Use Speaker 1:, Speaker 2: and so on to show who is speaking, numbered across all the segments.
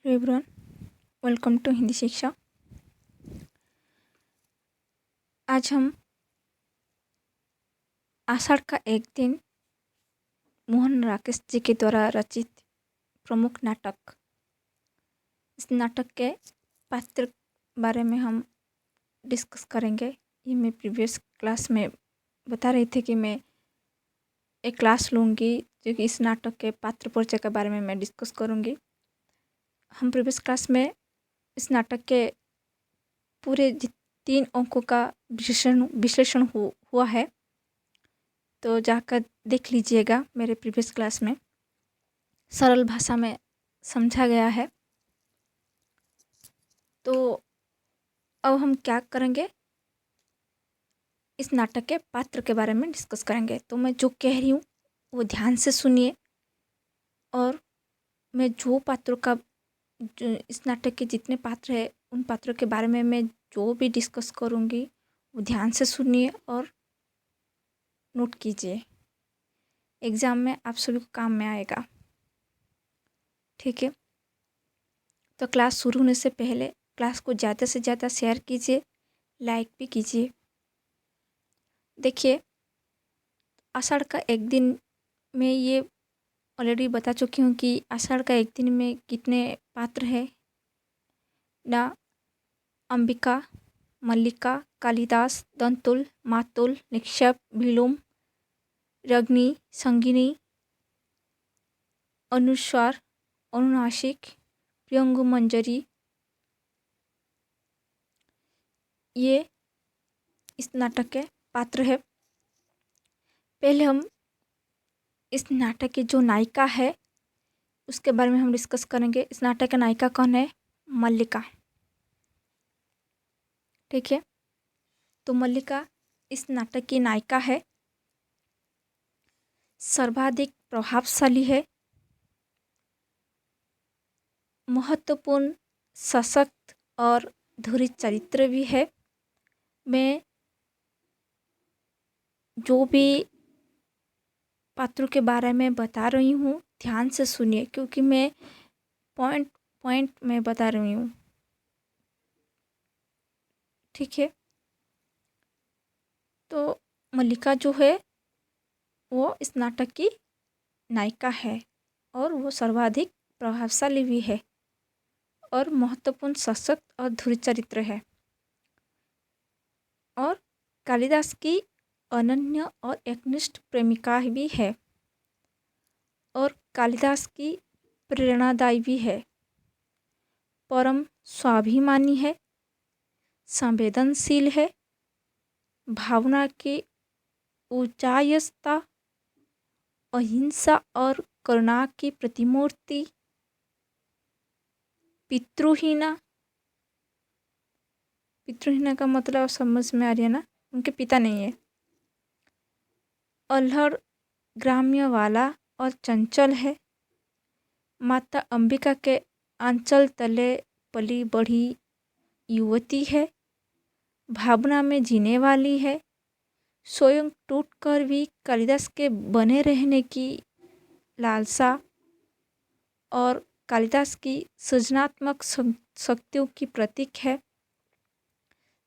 Speaker 1: Hello everyone, welcome to Hindi Shiksha. आज हम आषाढ़ का एक दिन मोहन राकेश जी के द्वारा रचित प्रमुख नाटक, इस नाटक के पात्र बारे में हम डिस्कस करेंगे। ये मैं प्रीवियस क्लास में बता रही थी कि मैं एक क्लास लूँगी जो कि इस नाटक के पात्र परिचय के बारे में मैं डिस्कस करूँगी। हम प्रीवियस क्लास में इस नाटक के पूरे 3 अंकों का विश्लेषण हुआ है, तो जाकर देख लीजिएगा। मेरे प्रीवियस क्लास में सरल भाषा में समझा गया है। तो अब हम क्या करेंगे, इस नाटक के पात्र के बारे में डिस्कस करेंगे। तो मैं जो कह रही हूँ वो ध्यान से सुनिए, और मैं जो पात्रों का इस नाटक के जितने पात्र हैं उन पात्रों के बारे में मैं जो भी डिस्कस करूँगी वो ध्यान से सुनिए और नोट कीजिए। एग्ज़ाम में आप सभी को काम में आएगा, ठीक है। तो क्लास शुरू होने से पहले क्लास को ज़्यादा से ज़्यादा शेयर कीजिए, लाइक भी कीजिए। देखिए, आषाढ़ का एक दिन में ये ऑलरेडी बता चुकी हूँ कि आषाढ़ का एक दिन में कितने पात्र हैं ना। अंबिका, मल्लिका, कालिदास, दंतुल, मातुल, निक्षेप, विलोम, रग्नि, संगिनी, अनुस्वार, अनुनासिक, प्रियंगु मंजरी, ये इस नाटक के पात्र है। पहले हम इस नाटक की जो नायिका है उसके बारे में हम डिस्कस करेंगे। इस नाटक का नायिका कौन है? मल्लिका, ठीक है। तो मल्लिका इस नाटक की नायिका है, सर्वाधिक प्रभावशाली है, महत्वपूर्ण, सशक्त और धुरी चरित्र भी है। मैं जो भी पात्रों के बारे में बता रही हूँ ध्यान से सुनिए, क्योंकि मैं पॉइंट पॉइंट में बता रही हूँ, ठीक है। तो मल्लिका जो है वो इस नाटक की नायिका है, और वो सर्वाधिक प्रभावशाली भी है और महत्वपूर्ण, सशक्त और धुरी चरित्र है, और कालिदास की अनन्य और एकनिष्ठ प्रेमिका भी है, और कालिदास की प्रेरणादायी भी है, परम स्वाभिमानी है, संवेदनशील है, भावना की ऊंचाईस्ता, अहिंसा और करुणा की प्रतिमूर्ति, पितृहीना। पितृहीना का मतलब समझ में आ रही है ना, उनके पिता नहीं है। अल्हड़ ग्राम्य वाला और चंचल है, माता अंबिका के आंचल तले पली बढ़ी युवती है, भावना में जीने वाली है, स्वयं टूटकर भी कालिदास के बने रहने की लालसा, और कालिदास की सृजनात्मक शक्तियों की प्रतीक है।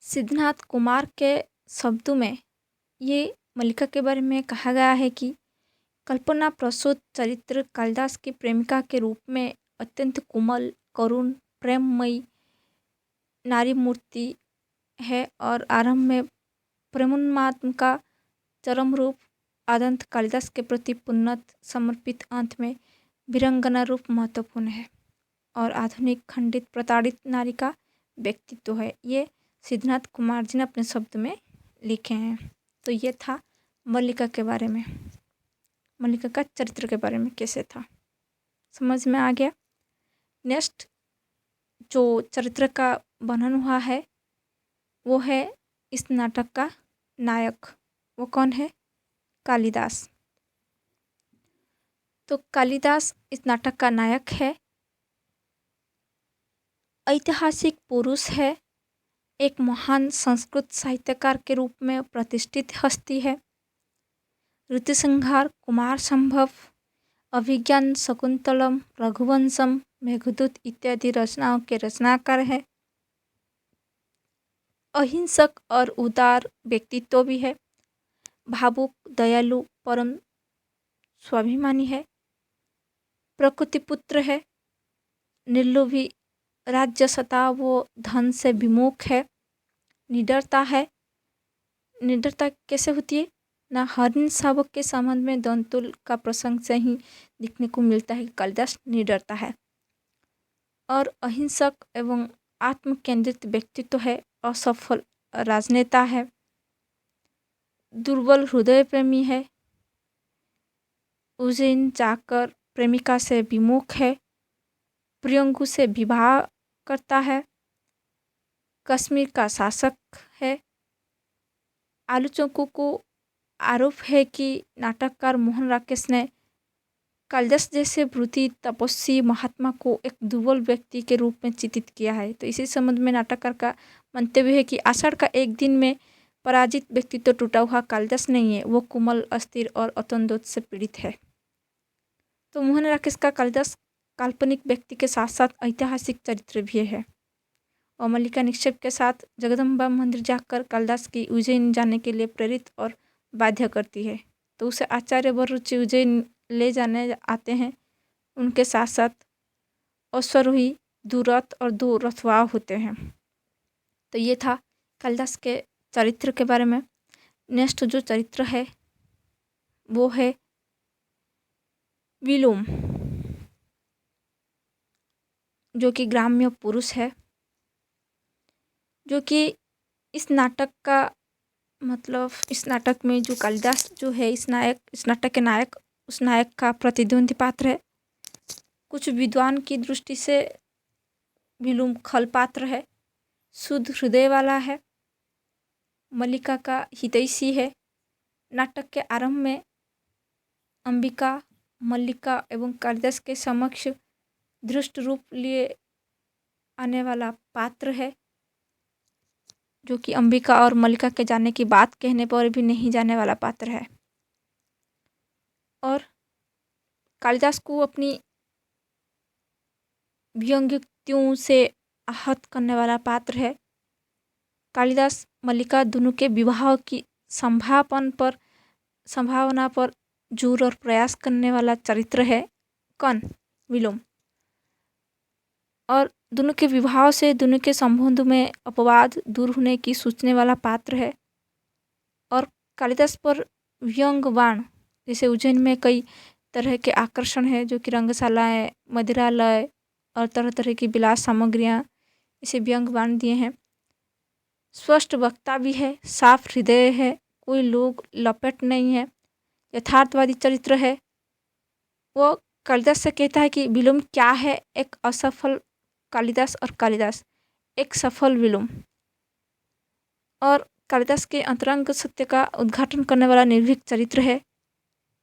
Speaker 1: सिद्धनाथ कुमार के शब्दों में ये मल्लिका के बारे में कहा गया है कि कल्पना प्रसूत चरित्र कालिदास की प्रेमिका के रूप में अत्यंत कोमल, करुण, प्रेममयी नारी मूर्ति है, और आरंभ में प्रेमोन्माद का चरम रूप, आदंत कालिदास के प्रति पुनः समर्पित, अंत में वीरंगना रूप महत्वपूर्ण है, और आधुनिक खंडित प्रताड़ित नारी का व्यक्तित्व है। ये सिद्धनाथ कुमार जी ने अपने शब्द में लिखे हैं। तो ये था मल्लिका के बारे में, मल्लिका का चरित्र के बारे में कैसे था, समझ में आ गया। नेक्स्ट जो चरित्र का वर्णन हुआ है वो है इस नाटक का नायक। वो कौन है? कालिदास। तो कालिदास इस नाटक का नायक है, ऐतिहासिक पुरुष है, एक महान संस्कृत साहित्यकार के रूप में प्रतिष्ठित हस्ती है। ऋतुसंहार, कुमार संभव, अभिज्ञान शाकुंतलम, रघुवंशम, मेघदूत इत्यादि रचनाओं के रचनाकार है। अहिंसक और उदार व्यक्तित्व भी है। भावुक, दयालु, परम स्वाभिमानी है। प्रकृति पुत्र है। निर्लोभी, राज्य सत्ता व धन से विमुख है। निडरता है। निडरता कैसे होती है ना, हरिण शावक के संबंध में दंतुल का प्रसंग से ही दिखने को मिलता है कि कालिदास निडरता है। और अहिंसक एवं आत्म केंद्रित व्यक्तित्व है। असफल राजनेता है। दुर्बल हृदय प्रेमी है। उज्जैन जाकर प्रेमिका से विमुख है। प्रियंकु से विवाह करता है। कश्मीर का शासक है। आलोचकों को आरोप है कि नाटककार मोहन राकेश ने कालिदास जैसे वृत्ति तपस्वी महात्मा को एक दुर्बल व्यक्ति के रूप में चित्रित किया है। तो इसी संबंध में नाटककार का मंतव्य है कि आषाढ़ का एक दिन में पराजित व्यक्तित्व टूटा हुआ कालिदास नहीं है, वो कोमल, अस्थिर और अतंद्वत से पीड़ित है। तो मोहन राकेश का कालिदास काल्पनिक व्यक्ति के साथ साथ ऐतिहासिक चरित्र भी है। और मल्लिका निक्षेप के साथ जगदम्बा मंदिर जाकर कालिदास की उज्जैन जाने के लिए प्रेरित और बाध्य करती है। तो उसे आचार्य वरुचि उज्जैन ले जाने आते हैं। उनके साथ साथ अश्वरोही, दुरथ और दो रथवाह होते हैं। तो ये था कालिदास के चरित्र के बारे में। नेक्स्ट जो चरित्र है वो है विलोम, जो कि ग्राम्य पुरुष है, जो कि इस नाटक का मतलब इस नाटक में जो कालिदास जो है इस नाटक के नायक, उस नायक का प्रतिद्वंदी पात्र है। कुछ विद्वान की दृष्टि से विलोम खल पात्र है। शुद्ध हृदय वाला है। मल्लिका का हितैषी है। नाटक के आरंभ में अंबिका, मल्लिका एवं कालिदास के समक्ष दृष्ट रूप लिए आने वाला पात्र है, जो कि अंबिका और मल्लिका के जाने की बात कहने पर भी नहीं जाने वाला पात्र है। और कालिदास को अपनी व्यंग्योक्तियों से आहत करने वाला पात्र है। कालिदास मल्लिका दोनों के विवाह की संभावना पर जोर और प्रयास करने वाला चरित्र है। कौन? विलोम। और दोनों के विवाह से दोनों के संबंध में अपवाद दूर होने की सोचने वाला पात्र है। और कालिदास पर व्यंग बाण, जैसे उज्जैन में कई तरह के आकर्षण है, जो कि रंगशालाएँ, मदिरालय और तरह तरह की विलास सामग्रियाँ, इसे व्यंग बाण दिए हैं। स्पष्ट वक्ता भी है, साफ हृदय है, कोई लोग लपेट नहीं है, यथार्थवादी चरित्र है। वो कालिदास से कहता है कि विलोम क्या है, एक असफल कालिदास और कालिदास एक सफल विलोम। और कालिदास के अंतरंग सत्य का उद्घाटन करने वाला निर्भीक चरित्र है।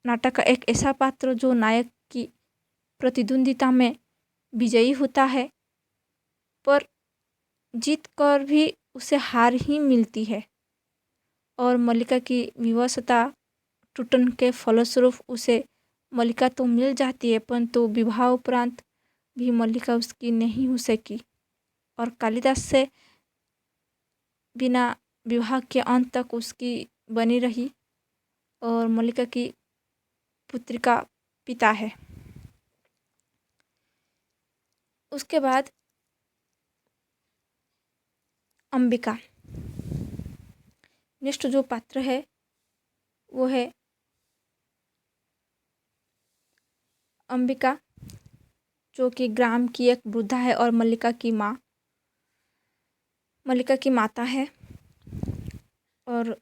Speaker 1: नाटक का एक ऐसा पात्र जो नायक की प्रतिद्वंदिता में विजयी होता है, पर जीत कर भी उसे हार ही मिलती है। और मल्लिका की विवशता टूटन के फलस्वरूप उसे मल्लिका तो मिल जाती है, परंतु विवाह उपरांत भी मल्लिका उसकी नहीं हो सकी और कालिदास से बिना विवाह के अंत तक उसकी बनी रही। और मल्लिका की पुत्री का पिता है। उसके बाद अंबिका। नेक्स्ट जो पात्र है वो है अंबिका, जो कि ग्राम की एक वृद्धा है और मल्लिका की माता है। और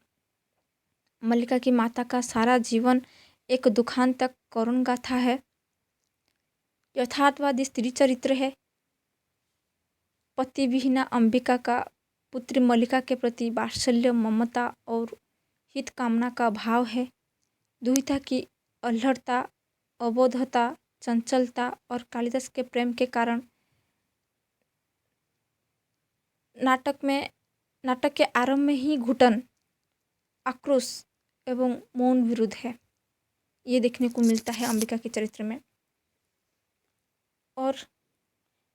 Speaker 1: मल्लिका की माता का सारा जीवन एक दुखांतक करुण गाथा है। यथार्थवादी स्त्री चरित्र है। पति विहीना अंबिका का पुत्री मल्लिका के प्रति वात्सल्य, ममता और हित कामना का भाव है। दुहिता की अल्हड़ता, अबोधता, चंचलता और कालिदास के प्रेम के कारण नाटक के आरंभ में ही घुटन, आक्रोश एवं मौन विरुद्ध है, ये देखने को मिलता है अंबिका के चरित्र में। और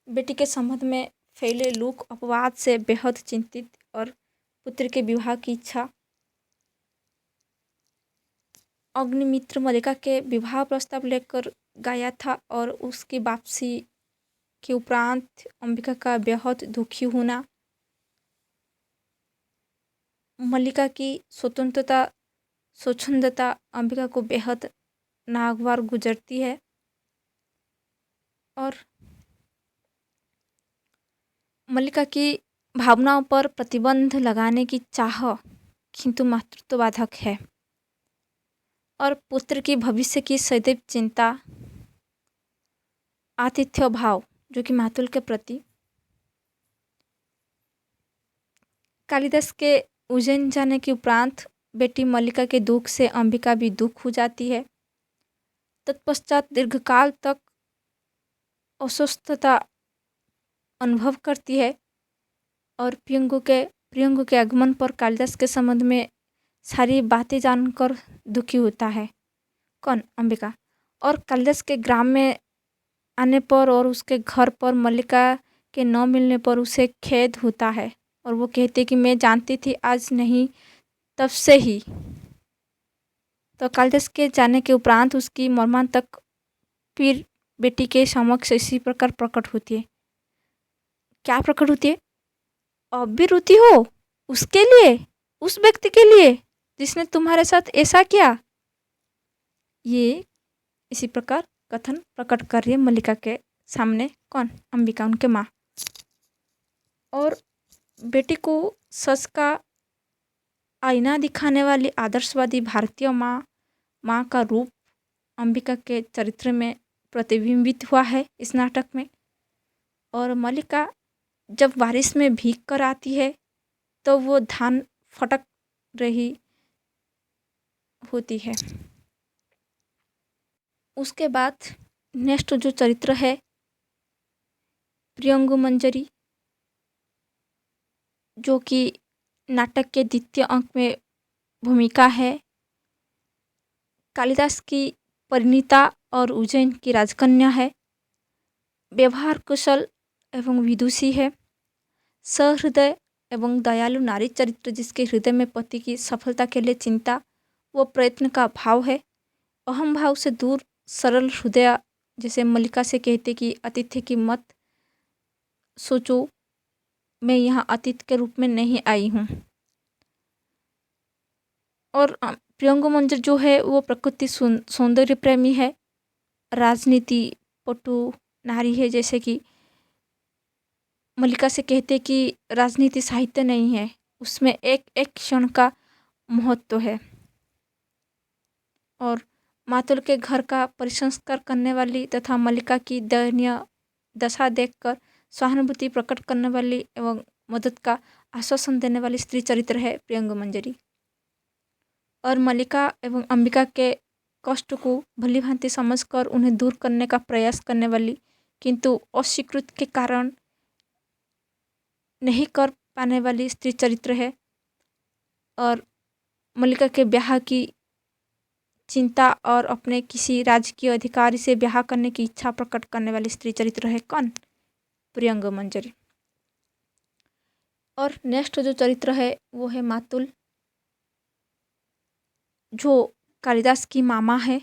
Speaker 1: बेटी के संबंध में फैले लोक अपवाद से बेहद चिंतित और पुत्र के विवाह की इच्छा। अग्निमित्र मल्लिका के विवाह प्रस्ताव लेकर गया था और उसकी वापसी के उपरांत अंबिका का बेहद दुखी होना, मल्लिका की स्वच्छंदता अंबिका को बेहद नागवार गुजरती है और मल्लिका की भावनाओं पर प्रतिबंध लगाने की चाह किंतु मातृत्व बाधक है और पुत्र की भविष्य की सदैव चिंता, आतिथ्य भाव जो कि मातुल के प्रति। कालिदास के उज्जैन जाने के उपरांत बेटी मल्लिका के दुख से अंबिका भी दुख हो जाती है। तत्पश्चात दीर्घकाल तक अस्वस्थता अनुभव करती है और प्रियंगु के आगमन पर कालिदास के संबंध में सारी बातें जानकर दुखी होता है। कौन? अंबिका। और कालिदास के ग्राम में आने पर और उसके घर पर मल्लिका के न मिलने पर उसे खेद होता है और वो कहते कि मैं जानती थी आज नहीं तब से ही। तो कालिदास के जाने के उपरांत उसकी मर्मांतक फिर बेटी के समक्ष इसी प्रकार प्रकट होती है। क्या प्रकट होती है? अब भी रोती हो उसके लिए, उस व्यक्ति के लिए जिसने तुम्हारे साथ ऐसा किया। ये इसी प्रकार कथन प्रकट कर रही है मल्लिका के सामने। कौन? अंबिका, उनके माँ। और बेटी को सच का आईना दिखाने वाली आदर्शवादी भारतीय माँ का रूप अंबिका के चरित्र में प्रतिबिंबित हुआ है इस नाटक में। और मल्लिका जब बारिश में भीग कर आती है तो वो धान फटक रही होती है। उसके बाद नेक्स्ट जो चरित्र है प्रियंगु मंजरी, जो कि नाटक के द्वितीय अंक में भूमिका है। कालिदास की परिणीता और उज्जैन की राजकन्या है। व्यवहार कुशल एवं विदुषी है। सहृदय एवं दयालु नारी चरित्र जिसके हृदय में पति की सफलता के लिए चिंता व प्रयत्न का भाव है। अहम भाव से दूर सरल हृदय, जैसे मल्लिका से कहते कि अतिथि की मत सोचो, मैं यहाँ अतिथि के रूप में नहीं आई हूँ। और प्रियंगु मंजर जो है वो प्रकृति सौंदर्य प्रेमी है, राजनीति पटु नारी है। जैसे कि मल्लिका से कहते कि राजनीति साहित्य नहीं है, उसमें एक एक क्षण का महत्व है। और मातुल के घर का परिसंस्कार करने वाली तथा मल्लिका की दयनीय दशा देखकर सहानुभूति प्रकट करने वाली एवं मदद का आश्वासन देने वाली स्त्री चरित्र है प्रियंगु मंजरी। और मल्लिका एवं अंबिका के कष्ट को भली भांति समझकर उन्हें दूर करने का प्रयास करने वाली किंतु अस्वीकृत के कारण नहीं कर पाने वाली स्त्री चरित्र है। और मल्लिका के ब्याह की चिंता और अपने किसी राजकीय अधिकारी से ब्याह करने की इच्छा प्रकट करने वाली स्त्री चरित्र है। कौन? प्रियंगु मंजरी। और नेक्स्ट जो चरित्र है वो है मातुल, जो कालिदास की मामा है,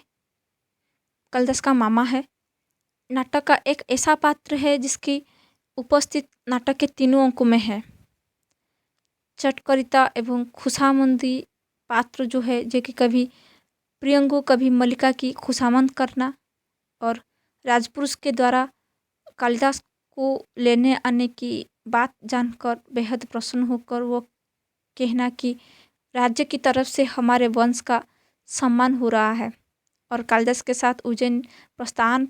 Speaker 1: कालिदास का मामा है। नाटक का एक ऐसा पात्र है जिसकी उपस्थित नाटक के तीनों अंकों में है। चटकरिता एवं खुशामंदी पात्र जो है, जो कि कभी प्रियंगु कभी मल्लिका की खुशामंद करना और राजपुरुष के द्वारा कालिदास को लेने आने की बात जानकर बेहद प्रसन्न होकर वो कहना कि राज्य की तरफ से हमारे वंश का सम्मान हो रहा है। और कालिदास के साथ उज्जैन प्रस्थान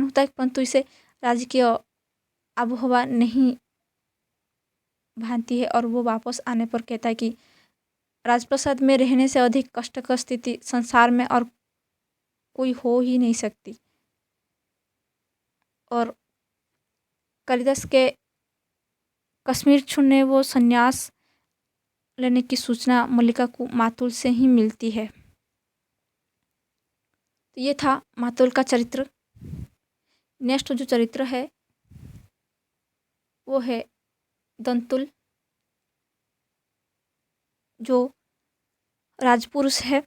Speaker 1: होता है, परंतु इसे राजकीय आबोहवा नहीं भांति है। और वो वापस आने पर कहता है कि राजप्रसाद में रहने से अधिक कष्टकर स्थिति संसार में और कोई हो ही नहीं सकती। और कालिदास के कश्मीर छोड़ने वो संन्यास लेने की सूचना मल्लिका को मातुल से ही मिलती है। तो ये था मातुल का चरित्र। नेक्स्ट जो चरित्र है वो है दंतुल, जो राजपुरुष है।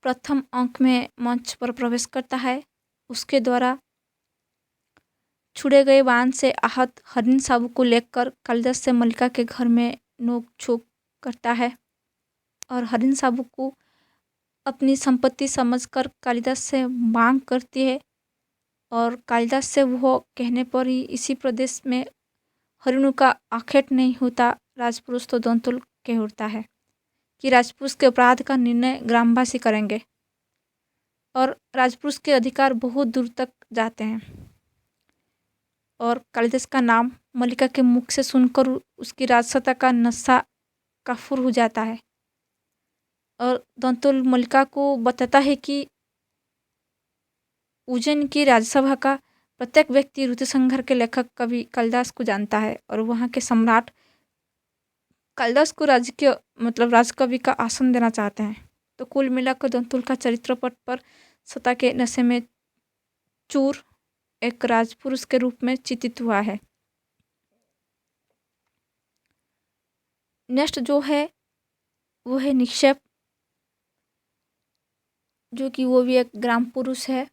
Speaker 1: प्रथम अंक में मंच पर प्रवेश करता है। उसके द्वारा छुड़े गए बाण से आहत हरिण साबू को लेकर कालिदास से मल्लिका के घर में नोक झोंक करता है और हरिण साबू को अपनी संपत्ति समझकर कालिदास से मांग करती है और कालिदास से वो कहने पर ही इसी प्रदेश में हरिणों का आखेट नहीं होता। राजपुरुष तो दंतुल कह उठता है कि राजपुरुष के अपराध का निर्णय ग्रामवासी करेंगे और राजपुरुष के अधिकार बहुत दूर तक जाते हैं। और कालिदास का नाम मल्लिका के मुख से सुनकर उसकी राजसत्ता का नशा काफूर हो जाता है और दंतुल मल्लिका को बताता है कि उज्जैन की राज्यसभा का प्रत्येक व्यक्ति ऋतुसंहार के लेखक कवि कालिदास को जानता है और वहाँ के सम्राट कालिदास को राजकीय राजकवि का आसन देना चाहते हैं। तो कुल मिलाकर दंतुल का चरित्र पट पर सत्ता के नशे में चूर एक राजपुरुष के रूप में चित्रित हुआ है। नेक्स्ट जो है वो है निक्षेप, जो कि वो भी एक ग्राम पुरुष है।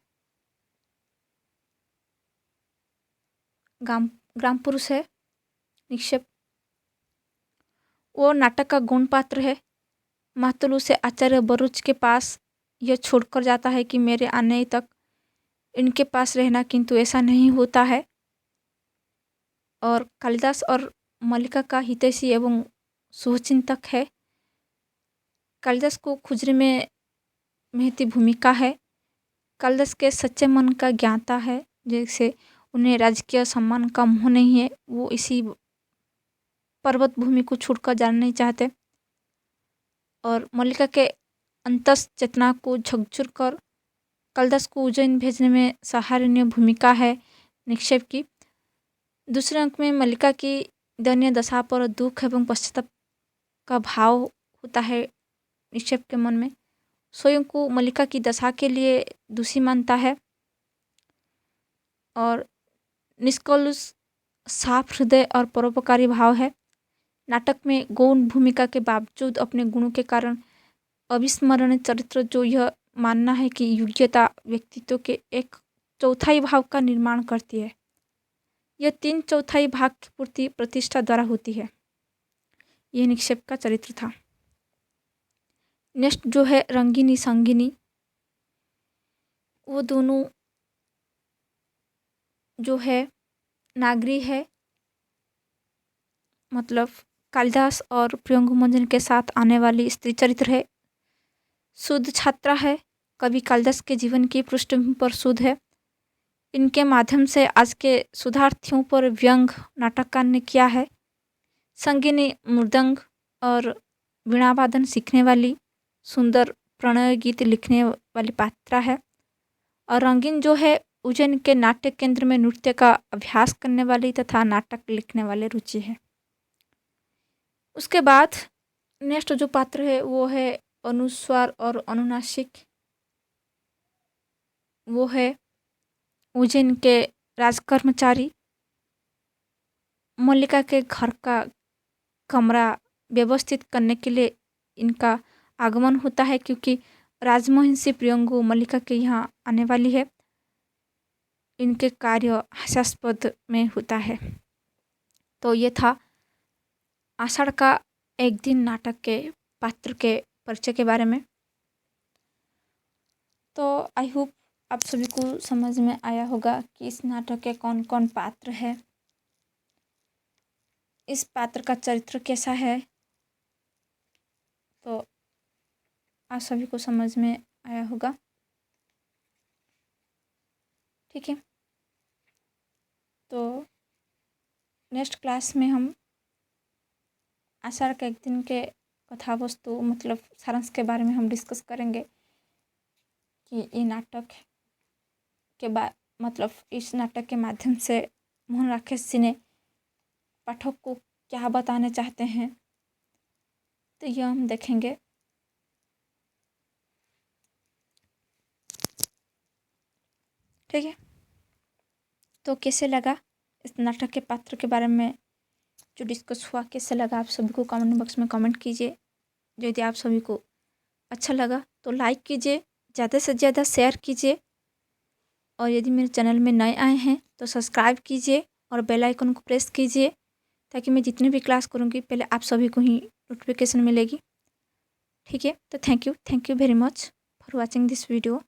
Speaker 1: ग्राम पुरुष है निक्षेप। वो नाटक का गौण पात्र है। मातुल उसे आचार्य बरूच के पास यह छोड़कर जाता है कि मेरे आने तक इनके पास रहना, किंतु ऐसा नहीं होता है और कालिदास और मल्लिका का हितैषी एवं शुभचिंतक है। कालिदास को खुजरी में महती भूमिका है। कालिदास के सच्चे मन का ज्ञाता है, जैसे उन्हें राजकीय सम्मान का मोह नहीं है, वो इसी पर्वत भूमि को छोड़कर जाना नहीं चाहते और मल्लिका के अंतस चेतना को झकझोर कर कालिदास को उज्जैन भेजने में सराहनीय भूमिका है निक्षेप की। दूसरे अंक में मल्लिका की दयनीय दशा पर दुख एवं पश्चाताप का भाव होता है निक्षेप के मन में। स्वयं को मल्लिका की दशा के लिए दोषी मानता है और निष्कलुष साफ हृदय और परोपकारी भाव है। नाटक में गौण भूमिका के बावजूद अपने गुणों के कारण अविस्मरणीय चरित्र, जो यह मानना है कि योग्यता व्यक्तित्व के एक चौथाई भाव का निर्माण करती है। यह 3/4 भाग की पूर्ति प्रतिष्ठा द्वारा होती है। यह निक्षेप का चरित्र था। नेक्स्ट जो है रंगिनी संगिनी, वो दोनों जो है नागरी है, कालिदास और प्रियंगुमंजन के साथ आने वाली स्त्री चरित्र है। शुद्ध छात्रा है, कवि कालिदास के जीवन की पृष्ठभूमि पर शुद्ध है। इनके माध्यम से आज के शोधार्थियों पर व्यंग नाटककार ने किया है। संगिनी मृदंग और वीणावादन सीखने वाली, सुंदर प्रणय गीत लिखने वाली पात्रा है और रंगीन जो है उज्जैन के नाट्य केंद्र में नृत्य का अभ्यास करने वाली तथा नाटक लिखने वाले रुचि है। उसके बाद नेक्स्ट जो पात्र है वो है अनुस्वार और अनुनासिक। वो है उज्जैन के राजकर्मचारी। मल्लिका के घर का कमरा व्यवस्थित करने के लिए इनका आगमन होता है, क्योंकि राजमहिषी प्रियंगु मल्लिका के यहाँ आने वाली है। इनके कार्य हास्यास्पद में होता है। तो ये था आषाढ़ का एक दिन नाटक के पात्र के परिचय के बारे में। तो आई होप आप सभी को समझ में आया होगा कि इस नाटक के कौन कौन पात्र है, इस पात्र का चरित्र कैसा है। तो आप सभी को समझ में आया होगा। ठीक है, तो नेक्स्ट क्लास में हम आषाढ़ के एक दिन के कथा वस्तु सारांश के बारे में हम डिस्कस करेंगे कि ये नाटक के इस नाटक के माध्यम से मोहन राकेश जी ने पाठक को क्या बताना चाहते हैं, तो यह हम देखेंगे। ठीक है, तो कैसे लगा इस नाटक के पात्र के बारे में जो डिस्कस हुआ कैसा लगा आप सभी को कमेंट बॉक्स में कमेंट कीजिए। यदि आप सभी को अच्छा लगा तो लाइक कीजिए, ज़्यादा से ज़्यादा शेयर कीजिए और यदि मेरे चैनल में नए आए हैं तो सब्सक्राइब कीजिए और बेल आइकन को प्रेस कीजिए ताकि मैं जितने भी क्लास करूँगी पहले आप सभी को ही नोटिफिकेशन मिलेगी। ठीक है, तो thank you very much for watching this video.